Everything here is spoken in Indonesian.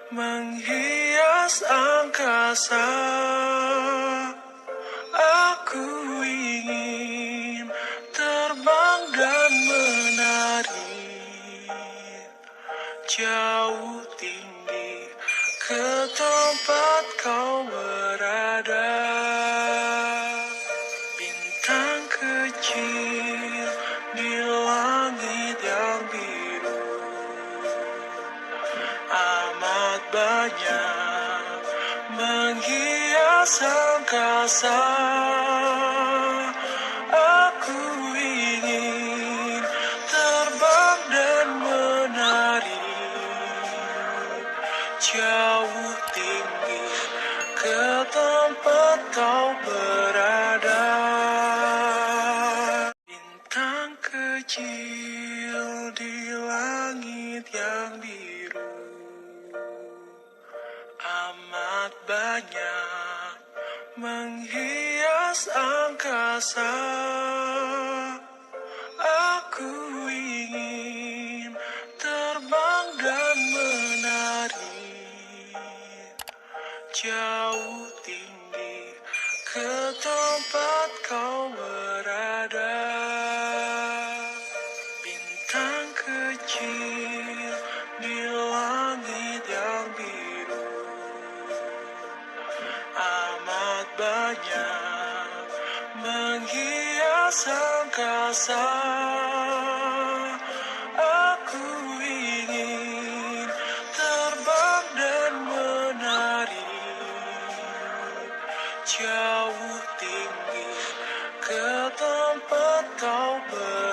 menghias angkasa. Aku ingin terbang dan menari jauh tinggi ke tempat kau berada. Bintang kecil di langit yang biru, amat banyak menghias angkasa. Aku ingin terbang dan menari jauh tinggi ke tempat kau berada. Bintang kecil di langit yang biru, amat banyak menghias angkasa. Aku ingin terbang dan menari jauh tinggi ke tempat kau berada. Bintang kecil di langit yang biru, amat banyak menghias angkasa. Aku ingin terbang dan menari jauh tinggi ke tempat kau berada.